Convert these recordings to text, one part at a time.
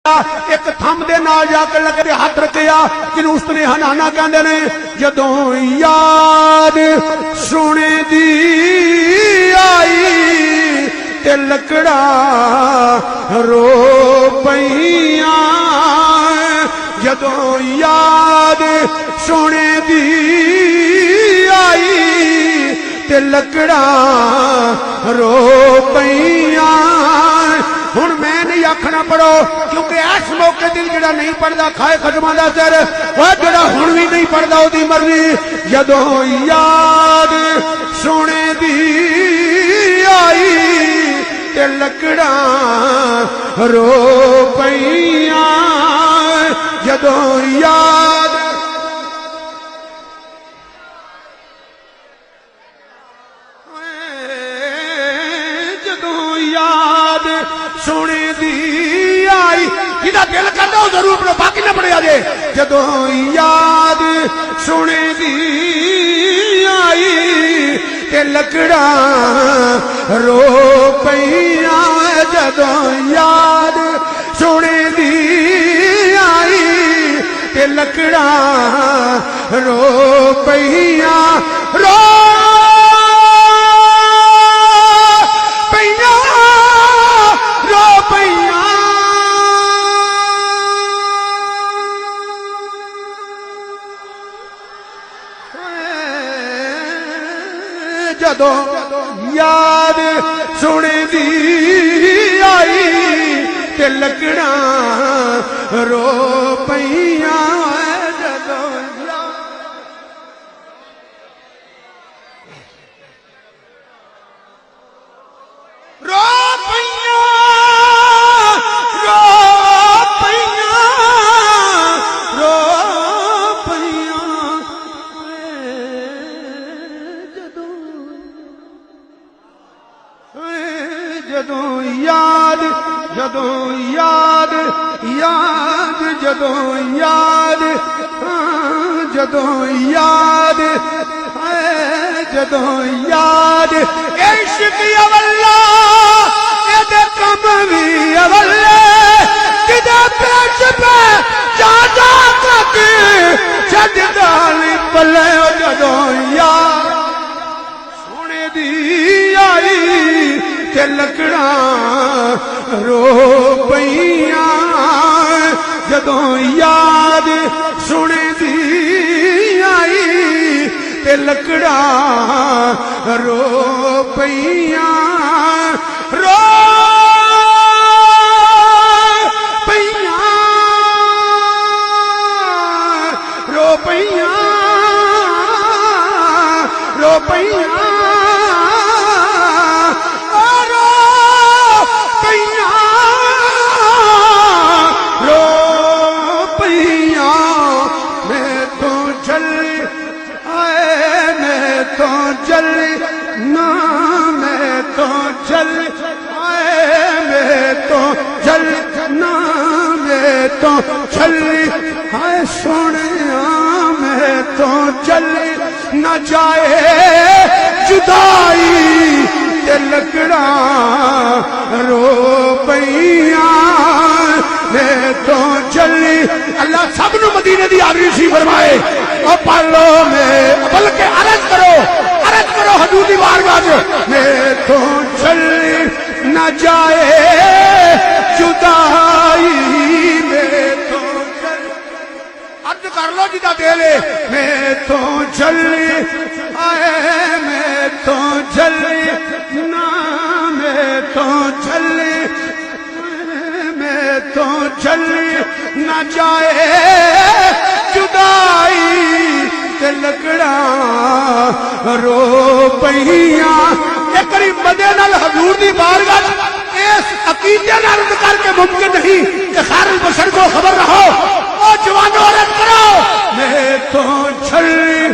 ایک تھم دے نال جا کے لگے ہاتھ رکھیا جنوں اس نے ہنانا کہندے نے جدوں یاد سونے دی آئی تے لکڑا رو پئیاں جدوں یاد سونے دی آئی تے لکڑا رو پئیاں ہن میں نہیں آکھنا پڑو کیونکہ اس موقع دل جڑا نہیں پڑھدا کھائے ختماں دا سر وہ جڑا ہن بھی نہیں پڑھدا او دی مرضی جدوں یاد سونے دی آئی تے لکڑا رو پئیاں جدوں یاد جدوں یاد سونے دی آئی جدا دل کردا او ضرور پڑھو باقی نہ پڑھیا جے جدوں یاد سونے دی آئی تے لکڑا رو پئیاں جدوں یاد سونے دی آئی تے لکڑا رو پئیاں رو جدوں یاد سونے دی آئی تے لکڑا رو پئیاں جدوں رو پئیاں رو پئیاں رو پئیاں جدوں یاد جدوں یاد یاد جدوں یاد جدوں یاد جدوں یاد عشق اولا اے کم بھی اولا کدے پیش پہ جا جا تک چھڈ ڈالی پلے جدوں یاد سونے دی آئی تے لکڑا رو پئیاں جدوں یاد سونے دی آئی تے لکڑا رو پئیاں رو پئیاں رو پئیاں رو پئیاں تو جل نہ میں تو جل آئے میں تو جل نہ میں تو جل آئے سونے میں تو جل نہ جائے جدائی تے لکڑا رو پئیاں میں تو جلی اللہ سب نو مدینے دی آخری سی فرمائے او پالو میں بلکہ عرض کرو حضور دی بارگاہ میں تو جلی نہ جائے جدائی میں تو جلی عرض کر لو جدا دلے میں تو جلی آئے میں تو جلی نہ میں تو جلی تو چلی نہ جائے جدائی تے لکڑا رو پئیاں ایک قریب مدے نال حضور دی بارگاہ اس عقیدے نال کر کے ممکن نہیں کہ خیر البشر کو خبر رہو او جوانو عرض کرو میں تو چلی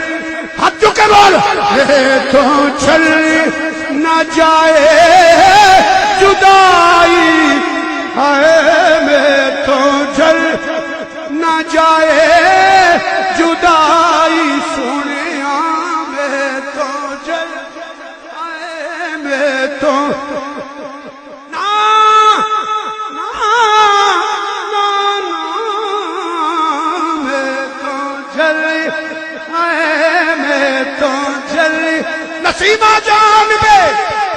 ہاتھ چکے بول میں تو چلی نہ جائے جدائی آئے میں تو جل نہ جائے جدائی سنیا میں تو جل آئے میں تو نہ نسیمہ جان بے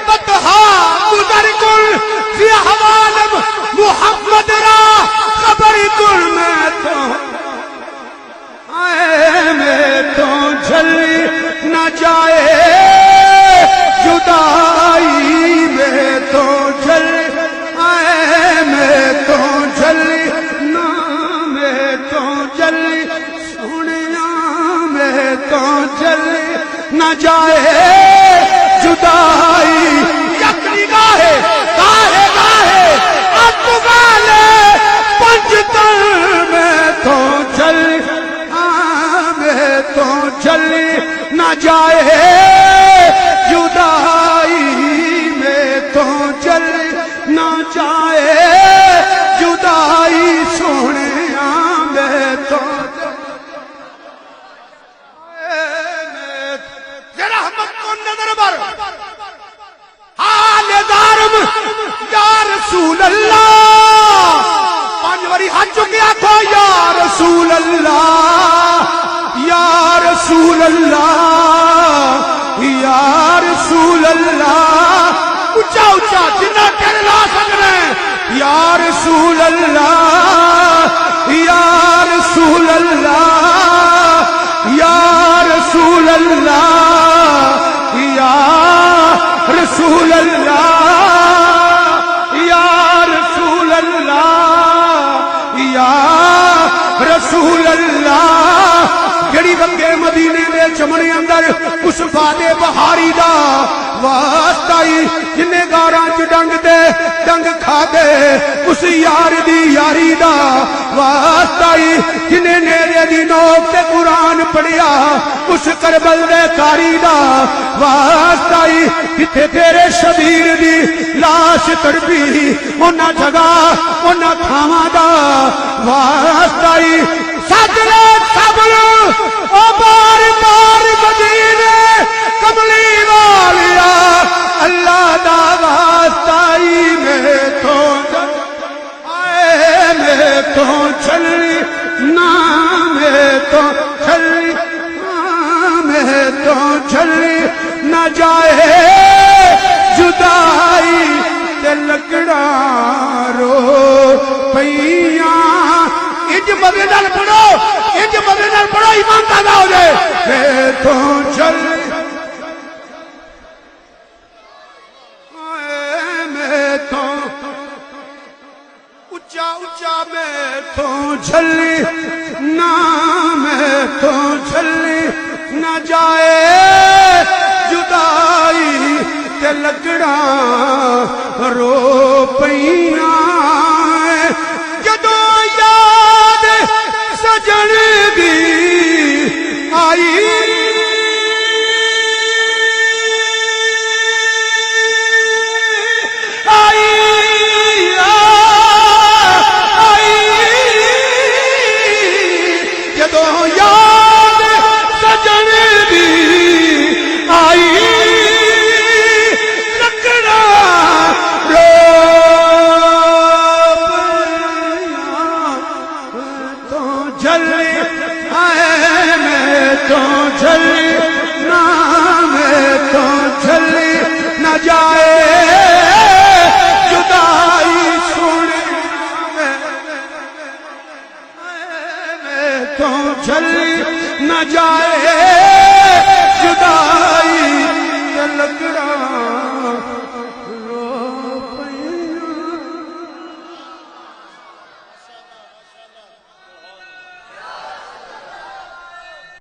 بطہا گزر کل فی حوالم محمد را خبر کل میں تو میں تو جھلی نہ جائے جدائی میں تو جھلی میں تو جھلی نہ میں تو جھلی سنیا میں تو جھلی نہ جائے جدائی یکنی گاہے گاہے گاہے اب والے پنجتن میں تو جھلی تو چلی نہ جائے جدائی میں تو چلی نہ جائے جدائی سونے میں تو رحمت کو نظر بر حال دارم یا رسول اللہ پانچ باری ہاتھ چکیا تھا یا رسول اللہ یا رسول اللہ یا رسول اللہ اچھا اچھا جنہ کہنے لا سکنے یا رسول اللہ یا رسول اللہ یا رسول اللہ یا رسول اللہ یا رسول اللہ یا رسول اللہ جڑی بنگے مدینے دے چمنے اندر اس بادے بہاری دا واسطائی جنہیں گاراں چ ڈنگ دے ڈنگ کھا دے اس یار دی یاری دا واسطائی جنہیں نیرے دی نوک تے قرآن پڑھیا اس کربل دے کاری دا واسطائی کتے تیرے شبیر دی لاش تڑپی انہاں جگہ انہاں تھاواں دا واسطائی سجلے سبلو او بار بار مدینے کملی والیا اللہ دا واسطائی میں تو آئے میں تو چلی نا میں تو چلی میں تو چلی نہ جائے جدائی تے لکڑا رو پیاں انج مدد نال پڑھو انج مدد نال پڑھو ایمان تازہ ہو جائے میں تو چل میں تو اچھا اچھا میں تو جھلی نہ میں تو جھلی نہ جائے جدائی تے لکڑا رو پیاں سجن دی آئی آئی آئی جدو یاد سجن دی آئی لکڑا رو جھلی آئے میں تو جھلی نہ میں تو جھلی نہ جائے جدائی سونے میں تو جھلی نہ جائے